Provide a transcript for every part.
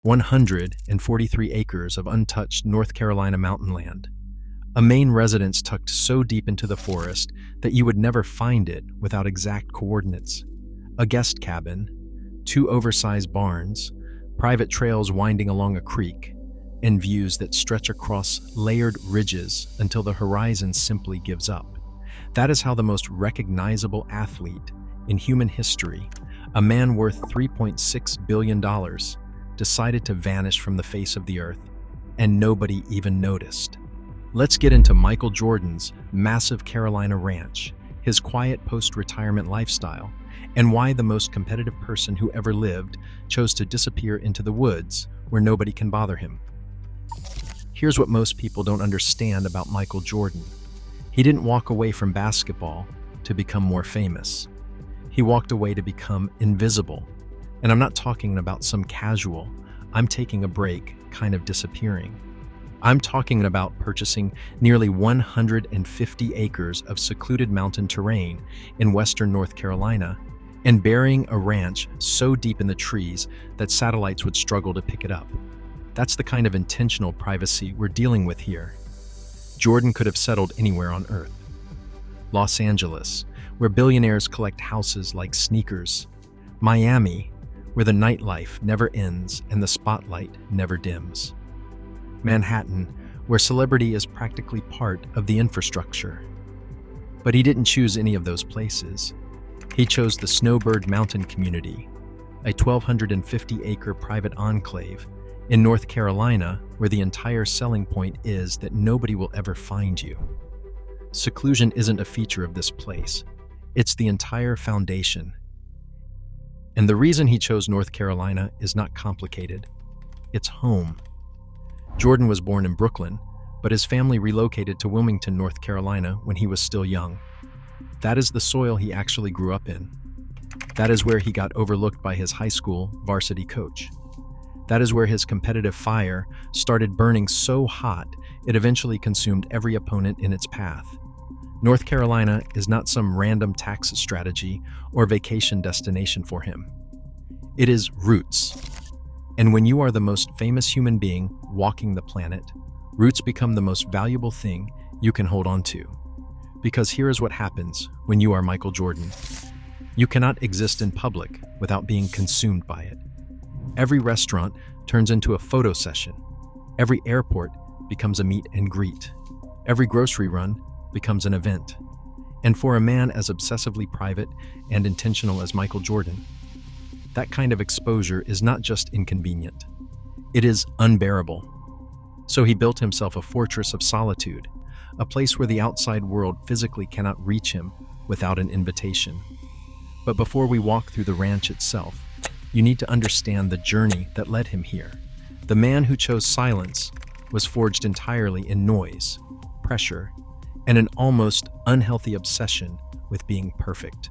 143 acres of untouched North Carolina mountain land. A Maine residence tucked so deep into the forest that you would never find it without exact coordinates. A guest cabin, two oversized barns, private trails winding along a creek, and views that stretch across layered ridges until the horizon simply gives up. That is how the most recognizable athlete in human history, a man worth $3.6 billion, decided to vanish from the face of the earth, and nobody even noticed. Let's get into Michael Jordan's massive Carolina ranch, his quiet post-retirement lifestyle, and why the most competitive person who ever lived chose to disappear into the woods where nobody can bother him. Here's what most people don't understand about Michael Jordan. He didn't walk away from basketball to become more famous. He walked away to become invisible. And I'm not talking about some casual, I'm taking a break kind of disappearing. I'm talking about purchasing nearly 150 acres of secluded mountain terrain in western North Carolina and burying a ranch so deep in the trees that satellites would struggle to pick it up. That's the kind of intentional privacy we're dealing with here. Jordan could have settled anywhere on Earth. Los Angeles, where billionaires collect houses like sneakers. Miami, where the nightlife never ends and the spotlight never dims. Manhattan, where celebrity is practically part of the infrastructure. But he didn't choose any of those places. He chose the Snowbird Mountain community, a 1,250-acre private enclave in North Carolina where the entire selling point is that nobody will ever find you. Seclusion isn't a feature of this place. It's the entire foundation. And the reason he chose North Carolina is not complicated. It's home. Jordan was born in Brooklyn, but his family relocated to Wilmington, North Carolina when he was still young. That is the soil he actually grew up in. That is where he got overlooked by his high school varsity coach. That is where his competitive fire started burning so hot it eventually consumed every opponent in its path. North Carolina is not some random tax strategy or vacation destination for him. It is roots. And when you are the most famous human being walking the planet, roots become the most valuable thing you can hold on to. Because here is what happens when you are Michael Jordan. You cannot exist in public without being consumed by it. Every restaurant turns into a photo session. Every airport becomes a meet and greet. Every grocery run becomes an event. And for a man as obsessively private and intentional as Michael Jordan, that kind of exposure is not just inconvenient. It is unbearable. So he built himself a fortress of solitude, a place where the outside world physically cannot reach him without an invitation. But before we walk through the ranch itself, you need to understand the journey that led him here. The man who chose silence was forged entirely in noise, pressure, and an almost unhealthy obsession with being perfect.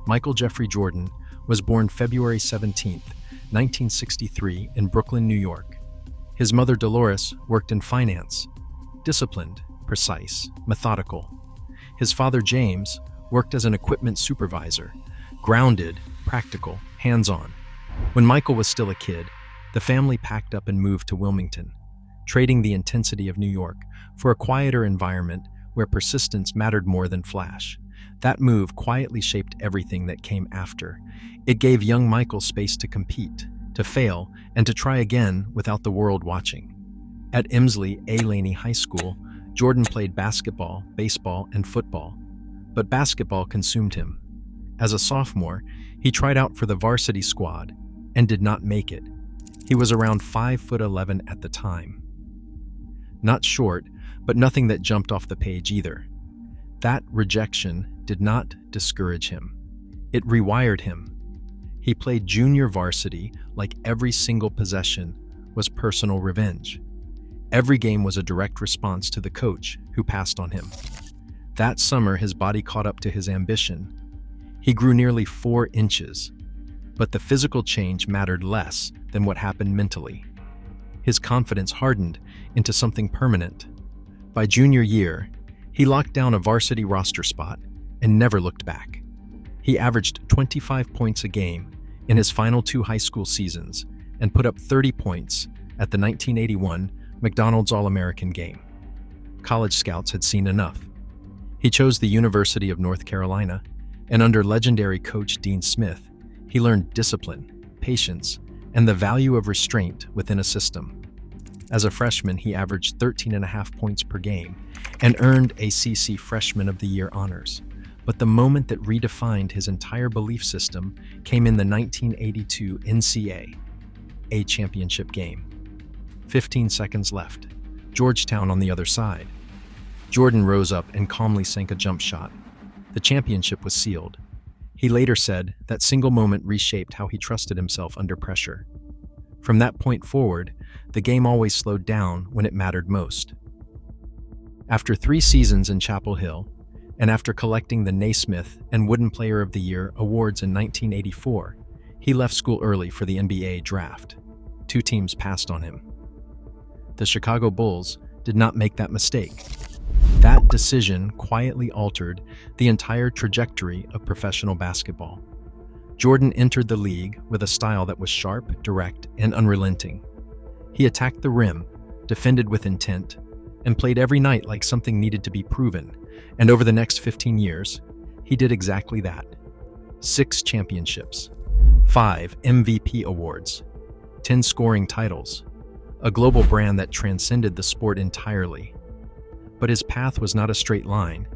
Michael Jeffrey Jordan was born February 17, 1963 in Brooklyn, New York. His mother Dolores worked in finance, disciplined, precise, methodical. His father James worked as an equipment supervisor, grounded, practical, hands-on. When Michael was still a kid, the family packed up and moved to Wilmington, trading the intensity of New York for a quieter environment where persistence mattered more than flash. That move quietly shaped everything that came after. It gave young Michael space to compete, to fail, and to try again without the world watching. At Emsley A. Laney High School, Jordan played basketball, baseball, and football, but basketball consumed him. As a sophomore, he tried out for the varsity squad and did not make it. He was around 5'11" at the time. Not short, but nothing that jumped off the page either. That rejection did not discourage him. It rewired him. He played junior varsity like every single possession was personal revenge. Every game was a direct response to the coach who passed on him. That summer, his body caught up to his ambition. He grew nearly 4 inches, but the physical change mattered less than what happened mentally. His confidence hardened into something permanent. By junior year, he locked down a varsity roster spot and never looked back. He averaged 25 points a game in his final 2 high school seasons, and put up 30 points at the 1981 McDonald's All-American game. College scouts had seen enough. He chose the University of North Carolina, and under legendary coach Dean Smith, he learned discipline, patience, and the value of restraint within a system. As a freshman, he averaged 13.5 points per game and earned ACC Freshman of the Year honors. But the moment that redefined his entire belief system came in the 1982 NCAA championship game. 15 seconds left. Georgetown on the other side. Jordan rose up and calmly sank a jump shot. The championship was sealed. He later said that single moment reshaped how he trusted himself under pressure. From that point forward, the game always slowed down when it mattered most. After 3 seasons in Chapel Hill, and after collecting the Naismith and Wooden Player of the Year awards in 1984, he left school early for the NBA draft. 2 teams passed on him. The Chicago Bulls did not make that mistake. That decision quietly altered the entire trajectory of professional basketball. Jordan entered the league with a style that was sharp, direct, and unrelenting. He attacked the rim, defended with intent, and played every night like something needed to be proven. And over the next 15 years, he did exactly that. 6 championships, 5 MVP awards, 10 scoring titles, a global brand that transcended the sport entirely. But his path was not a straight line.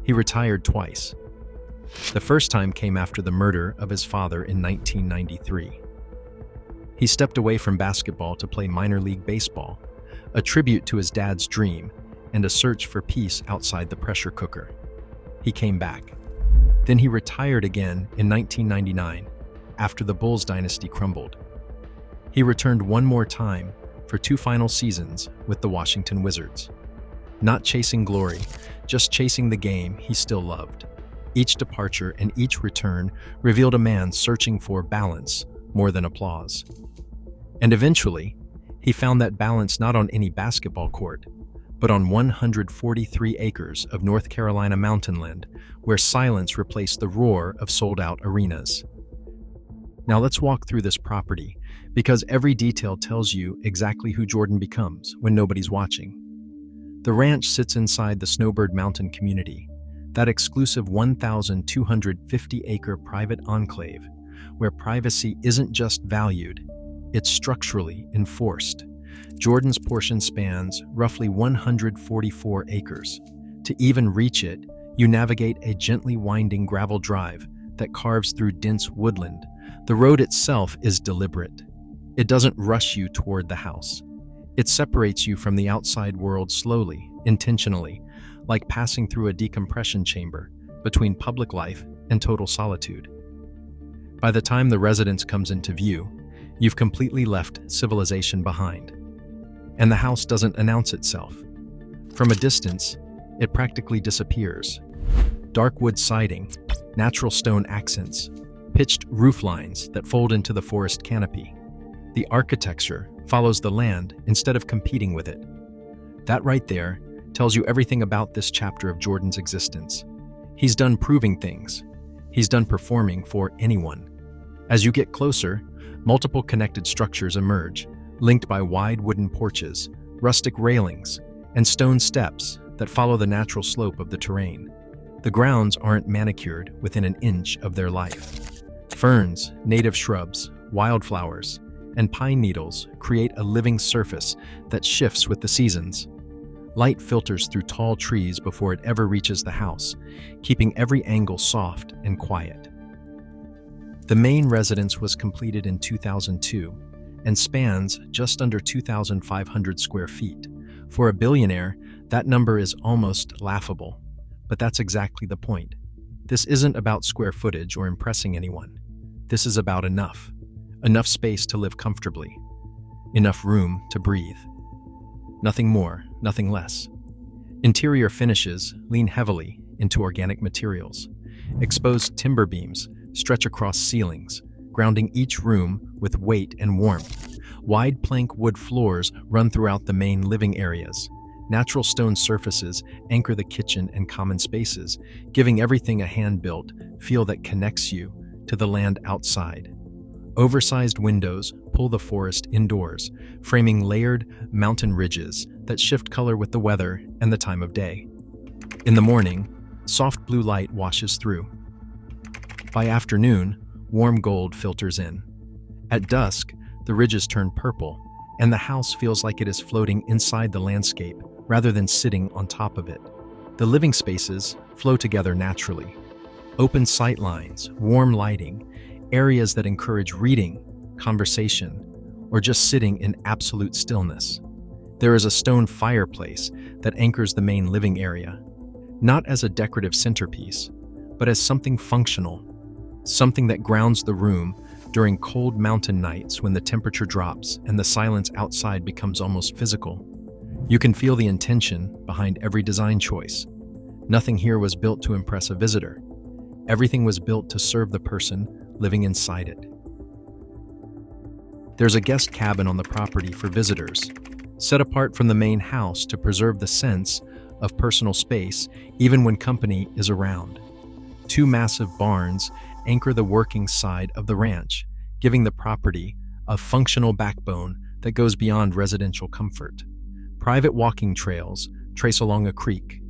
He retired twice. The first time came after the murder of his father in 1993. He stepped away from basketball to play minor league baseball, a tribute to his dad's dream and a search for peace outside the pressure cooker. He came back. Then he retired again in 1999 after the Bulls dynasty crumbled. He returned one more time for 2 final seasons with the Washington Wizards. Not chasing glory, just chasing the game he still loved. Each departure and each return revealed a man searching for balance more than applause. And eventually, he found that balance not on any basketball court, but on 143 acres of North Carolina mountainland, where silence replaced the roar of sold-out arenas. Now let's walk through this property, because every detail tells you exactly who Jordan becomes when nobody's watching. The ranch sits inside the Snowbird Mountain community, that exclusive 1,250-acre private enclave, where privacy isn't just valued, it's structurally enforced. Jordan's portion spans roughly 144 acres. To even reach it, you navigate a gently winding gravel drive that carves through dense woodland. The road itself is deliberate. It doesn't rush you toward the house. It separates you from the outside world slowly, intentionally, like passing through a decompression chamber between public life and total solitude. By the time the residence comes into view, you've completely left civilization behind. And the house doesn't announce itself. From a distance, it practically disappears. Dark wood siding, natural stone accents, pitched roof lines that fold into the forest canopy. The architecture follows the land instead of competing with it. That right there tells you everything about this chapter of Jordan's existence. He's done proving things. He's done performing for anyone. As you get closer, multiple connected structures emerge, linked by wide wooden porches, rustic railings, and stone steps that follow the natural slope of the terrain. The grounds aren't manicured within an inch of their life. Ferns, native shrubs, wildflowers, and pine needles create a living surface that shifts with the seasons. Light filters through tall trees before it ever reaches the house, keeping every angle soft and quiet. The main residence was completed in 2002 and spans just under 2,500 square feet. For a billionaire, that number is almost laughable. But that's exactly the point. This isn't about square footage or impressing anyone. This is about enough. Enough space to live comfortably. Enough room to breathe. Nothing more, nothing less. Interior finishes lean heavily into organic materials. Exposed timber beams stretch across ceilings, grounding each room with weight and warmth. Wide plank wood floors run throughout the main living areas. Natural stone surfaces anchor the kitchen and common spaces, giving everything a hand-built feel that connects you to the land outside. Oversized windows pull the forest indoors, framing layered mountain ridges that shift color with the weather and the time of day. In the morning, soft blue light washes through. By afternoon, warm gold filters in. At dusk, the ridges turn purple, and the house feels like it is floating inside the landscape rather than sitting on top of it. The living spaces flow together naturally. Open sight lines, warm lighting, areas that encourage reading, conversation, or just sitting in absolute stillness. There is a stone fireplace that anchors the main living area, not as a decorative centerpiece, but as something functional, something that grounds the room during cold mountain nights when the temperature drops and the silence outside becomes almost physical. You can feel the intention behind every design choice. Nothing here was built to impress a visitor. Everything was built to serve the person living inside it. There's a guest cabin on the property for visitors, set apart from the main house to preserve the sense of personal space even when company is around. Two massive barns anchor the working side of the ranch, giving the property a functional backbone that goes beyond residential comfort. Private walking trails trace along a creek,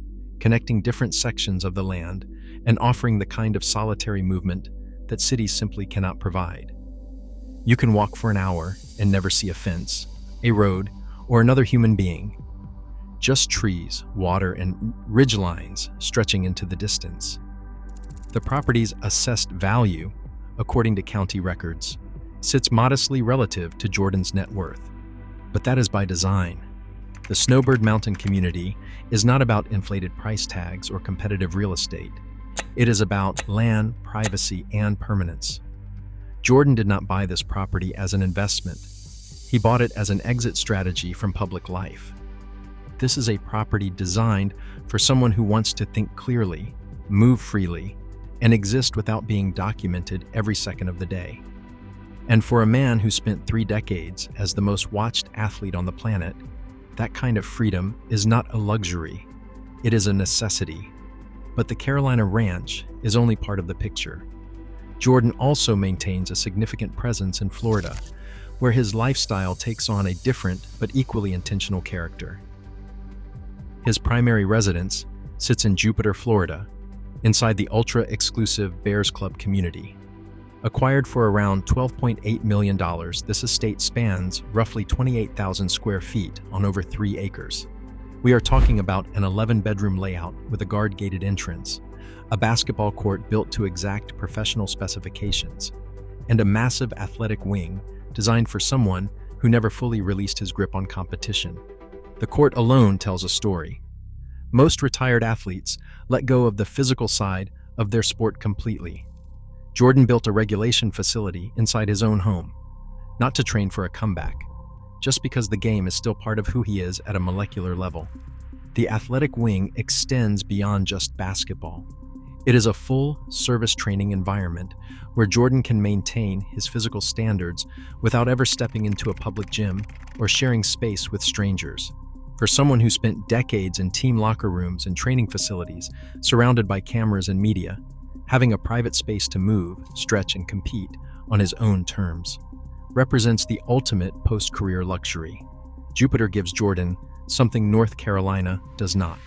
connecting different sections of the land and offering the kind of solitary movement that cities simply cannot provide. You can walk for an hour and never see a fence, a road, or another human being. Just trees, water, and ridgelines stretching into the distance. The property's assessed value, according to county records, sits modestly relative to Jordan's net worth. But that is by design. The Snowbird Mountain community is not about inflated price tags or competitive real estate. It is about land, privacy, and permanence. Jordan did not buy this property as an investment. He bought it as an exit strategy from public life. This is a property designed for someone who wants to think clearly, move freely, and exist without being documented every second of the day. And for a man who spent 3 decades as the most watched athlete on the planet, that kind of freedom is not a luxury, it is a necessity. But the Carolina Ranch is only part of the picture. Jordan also maintains a significant presence in Florida, where his lifestyle takes on a different but equally intentional character. His primary residence sits in Jupiter, Florida, inside the ultra-exclusive Bears Club community. Acquired for around $12.8 million, this estate spans roughly 28,000 square feet on over 3 acres. We are talking about an 11-bedroom layout with a guard-gated entrance, a basketball court built to exact professional specifications, and a massive athletic wing designed for someone who never fully released his grip on competition. The court alone tells a story. Most retired athletes let go of the physical side of their sport completely. Jordan built a regulation facility inside his own home, not to train for a comeback, just because the game is still part of who he is at a molecular level. The athletic wing extends beyond just basketball. It is a full-service training environment where Jordan can maintain his physical standards without ever stepping into a public gym or sharing space with strangers. For someone who spent decades in team locker rooms and training facilities, surrounded by cameras and media, having a private space to move, stretch, and compete on his own terms represents the ultimate post-career luxury. Jupiter gives Jordan something North Carolina does not.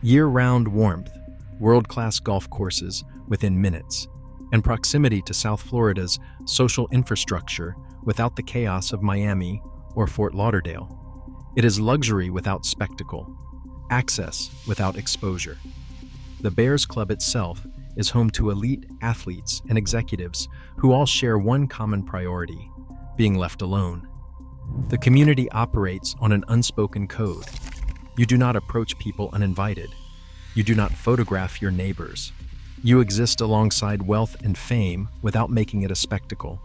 Year-round warmth, world-class golf courses within minutes, and proximity to South Florida's social infrastructure without the chaos of Miami or Fort Lauderdale. It is luxury without spectacle, access without exposure. The Bears Club itself is home to elite athletes and executives who all share one common priority: being left alone. The community operates on an unspoken code. You do not approach people uninvited. You do not photograph your neighbors. You exist alongside wealth and fame without making it a spectacle.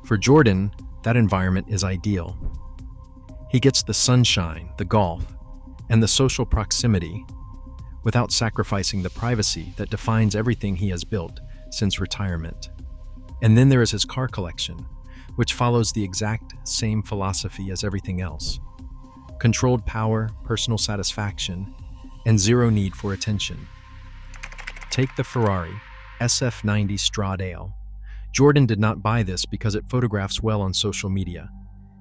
For Jordan, that environment is ideal. He gets the sunshine, the golf, and the social proximity without sacrificing the privacy that defines everything he has built since retirement. And then there is his car collection, which follows the exact same philosophy as everything else. Controlled power, personal satisfaction, and zero need for attention. Take the Ferrari SF90 Stradale. Jordan did not buy this because it photographs well on social media.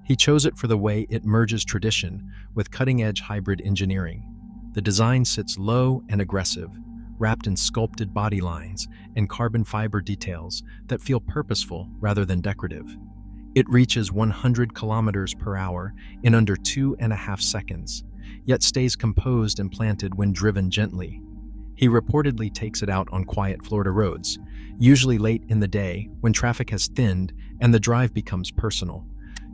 He chose it for the way it merges tradition with cutting-edge hybrid engineering. The design sits low and aggressive, wrapped in sculpted body lines and carbon fiber details that feel purposeful rather than decorative. It reaches 100 kilometers per hour in under 2.5 seconds, yet stays composed and planted when driven gently. He reportedly takes it out on quiet Florida roads, usually late in the day when traffic has thinned and the drive becomes personal.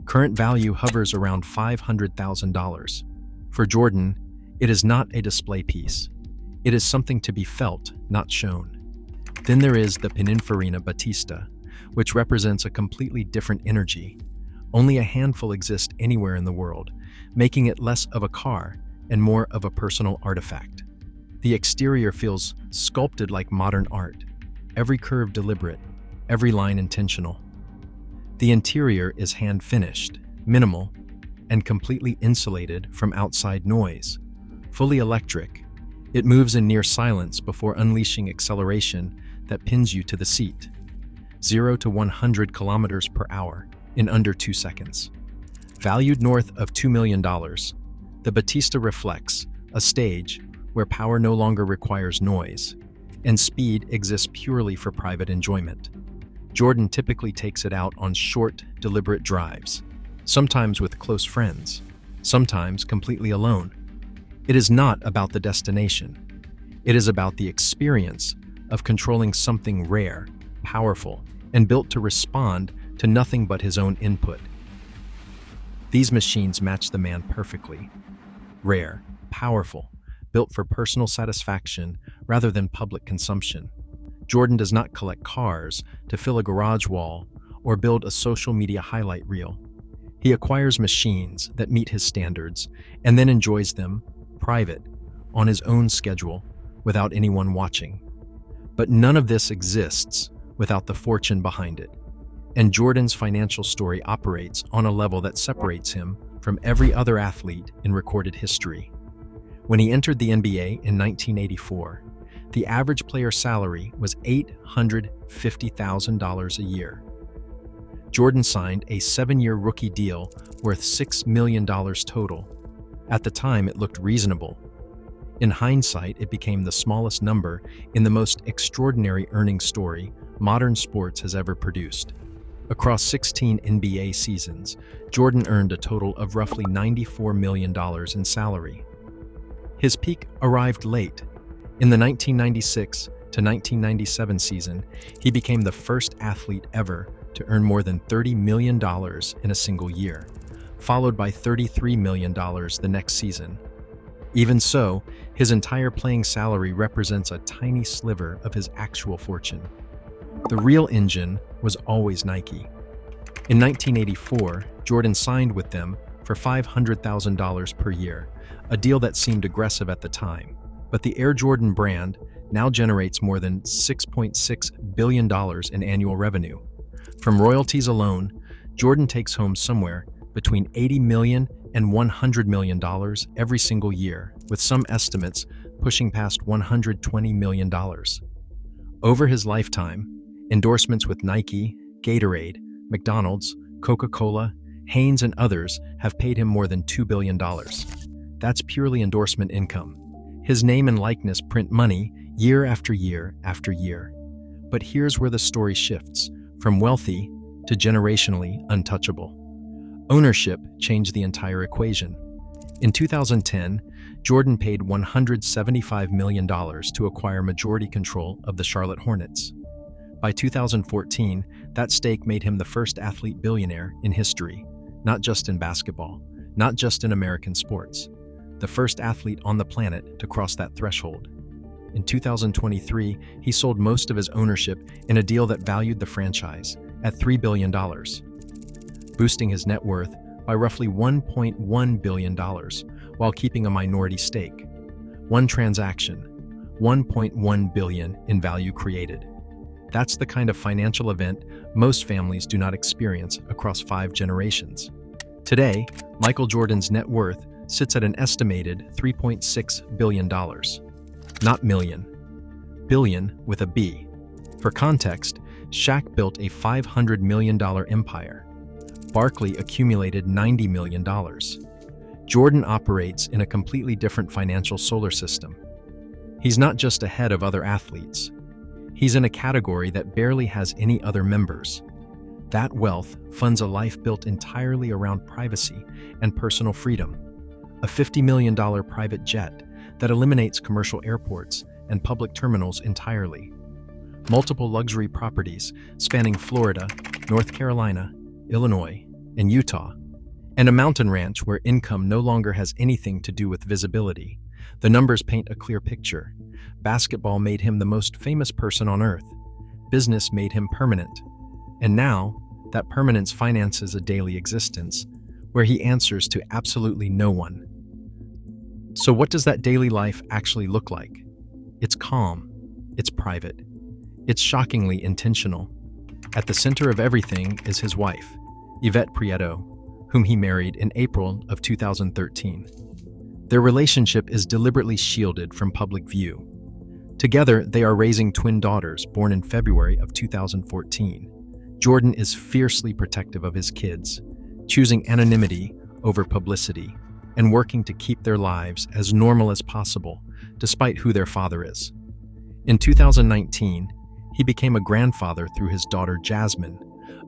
Current value hovers around $500,000. For Jordan, it is not a display piece. It is something to be felt, not shown. Then there is the Pininfarina Battista, which represents a completely different energy. Only a handful exist anywhere in the world, making it less of a car and more of a personal artifact. The exterior feels sculpted like modern art, every curve deliberate, every line intentional. The interior is hand-finished, minimal, and completely insulated from outside noise. Fully electric, it moves in near silence before unleashing acceleration that pins you to the seat. 0 to 100 kilometers per hour in under 2 seconds. Valued north of $2 million, the Battista reflects a stage where power no longer requires noise, and speed exists purely for private enjoyment. Jordan typically takes it out on short, deliberate drives, sometimes with close friends, sometimes completely alone. It is not about the destination. It is about the experience of controlling something rare, powerful, and built to respond to nothing but his own input. These machines match the man perfectly. Rare, powerful, built for personal satisfaction rather than public consumption. Jordan does not collect cars to fill a garage wall or build a social media highlight reel. He acquires machines that meet his standards and then enjoys them, private, on his own schedule, without anyone watching. But none of this exists without the fortune behind it. And Jordan's financial story operates on a level that separates him from every other athlete in recorded history. When he entered the NBA in 1984, the average player salary was $850,000 a year. Jordan signed a 7-year rookie deal worth $6 million total. At the time, it looked reasonable. In hindsight, it became the smallest number in the most extraordinary earnings story modern sports has ever produced. Across 16 NBA seasons, Jordan earned a total of roughly $94 million in salary. His peak arrived late. In the 1996 to 1997 season, he became the first athlete ever to earn more than $30 million in a single year, followed by $33 million the next season. Even so, his entire playing salary represents a tiny sliver of his actual fortune. The real engine was always Nike. In 1984, Jordan signed with them for $500,000 per year, a deal that seemed aggressive at the time. But the Air Jordan brand now generates more than $6.6 billion in annual revenue. From royalties alone, Jordan takes home somewhere between $80 million and $100 million every single year, with some estimates pushing past $120 million. Over his lifetime, endorsements with Nike, Gatorade, McDonald's, Coca-Cola, Hanes, and others have paid him more than $2 billion. That's purely endorsement income. His name and likeness print money year after year after year. But here's where the story shifts, from wealthy to generationally untouchable. Ownership changed the entire equation. In 2010, Jordan paid $175 million to acquire majority control of the Charlotte Hornets. By 2014, that stake made him the first athlete billionaire in history, not just in basketball, not just in American sports, the first athlete on the planet to cross that threshold. In 2023, he sold most of his ownership in a deal that valued the franchise at $3 billion, boosting his net worth by roughly $1.1 billion while keeping a minority stake. One transaction, $1.1 billion in value created. That's the kind of financial event most families do not experience across 5 generations. Today, Michael Jordan's net worth sits at an estimated $3.6 billion. Not million. Billion with a B. For context, Shaq built a $500 million empire. Barkley accumulated $90 million. Jordan operates in a completely different financial solar system. He's not just ahead of other athletes. He's in a category that barely has any other members. That wealth funds a life built entirely around privacy and personal freedom. A $50 million private jet that eliminates commercial airports and public terminals entirely. Multiple luxury properties spanning Florida, North Carolina, Illinois, and Utah. And a mountain ranch where income no longer has anything to do with visibility. The numbers paint a clear picture. Basketball made him the most famous person on earth. Business made him permanent. And now, that permanence finances a daily existence where he answers to absolutely no one. So what does that daily life actually look like? It's calm. It's private. It's shockingly intentional. At the center of everything is his wife, Yvette Prieto, whom he married in April of 2013. Their relationship is deliberately shielded from public view. Together, they are raising twin daughters born in February of 2014. Jordan is fiercely protective of his kids, choosing anonymity over publicity, and working to keep their lives as normal as possible, despite who their father is. In 2019, he became a grandfather through his daughter Jasmine,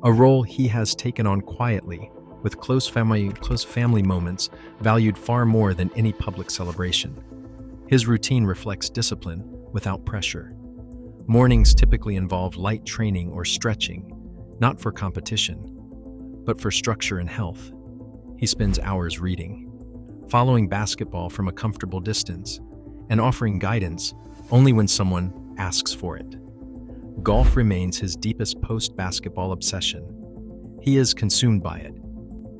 a role he has taken on quietly, with close family moments valued far more than any public celebration. His routine reflects discipline without pressure. Mornings typically involve light training or stretching, not for competition, but for structure and health. He spends hours reading, following basketball from a comfortable distance, and offering guidance only when someone asks for it. Golf remains his deepest post-basketball obsession. He is consumed by it.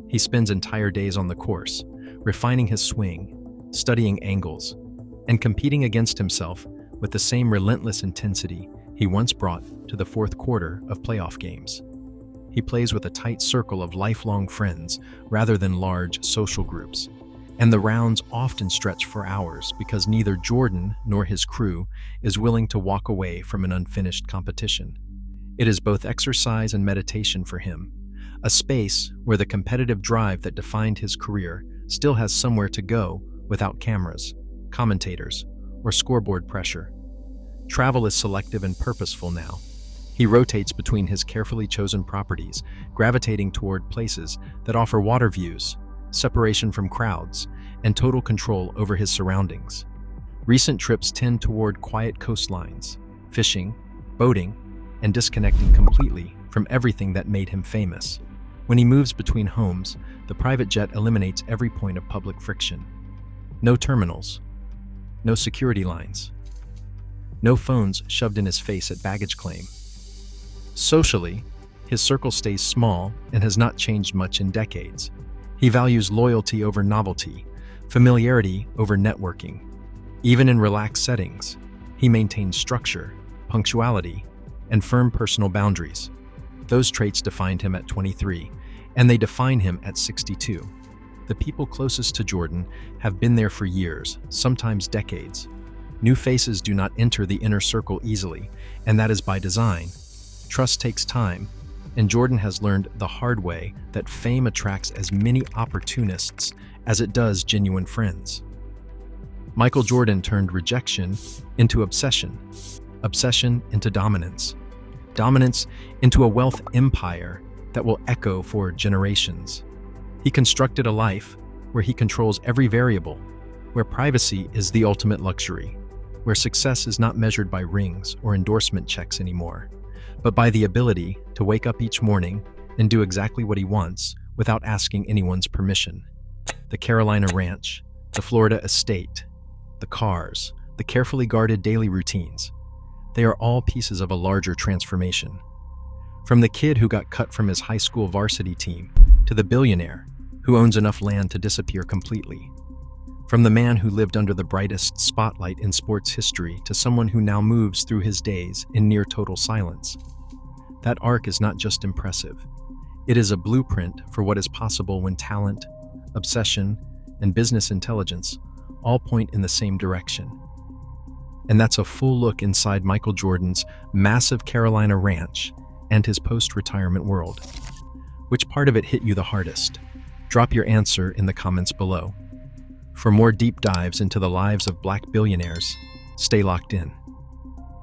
He spends entire days on the course, refining his swing, studying angles, and competing against himself with the same relentless intensity he once brought to the fourth quarter of playoff games. He plays with a tight circle of lifelong friends rather than large social groups, and the rounds often stretch for hours because neither Jordan nor his crew is willing to walk away from an unfinished competition. It is both exercise and meditation for him, a space where the competitive drive that defined his career still has somewhere to go without cameras, commentators, or scoreboard pressure. Travel is selective and purposeful now. He rotates between his carefully chosen properties, gravitating toward places that offer water views, separation from crowds, and total control over his surroundings. Recent trips tend toward quiet coastlines, fishing, boating, and disconnecting completely from everything that made him famous. When he moves between homes, the private jet eliminates every point of public friction. No terminals, no security lines, no phones shoved in his face at baggage claim. Socially, his circle stays small and has not changed much in decades. He values loyalty over novelty, familiarity over networking. Even in relaxed settings, he maintains structure, punctuality, and firm personal boundaries. Those traits defined him at 23, and they define him at 62. The people closest to Jordan have been there for years, sometimes decades. New faces do not enter the inner circle easily, and that is by design. Trust takes time, and Jordan has learned the hard way that fame attracts as many opportunists as it does genuine friends. Michael Jordan turned rejection into obsession, obsession into dominance, dominance into a wealth empire that will echo for generations. He constructed a life where he controls every variable, where privacy is the ultimate luxury, where success is not measured by rings or endorsement checks anymore, but by the ability to wake up each morning and do exactly what he wants without asking anyone's permission. The Carolina ranch, the Florida estate, the cars, the carefully guarded daily routines, they are all pieces of a larger transformation. From the kid who got cut from his high school varsity team to the billionaire who owns enough land to disappear completely. From the man who lived under the brightest spotlight in sports history to someone who now moves through his days in near total silence. That arc is not just impressive. It is a blueprint for what is possible when talent, obsession, and business intelligence all point in the same direction. And that's a full look inside Michael Jordan's massive Carolina ranch and his post-retirement world. Which part of it hit you the hardest? Drop your answer in the comments below. For more deep dives into the lives of Black billionaires, stay locked in.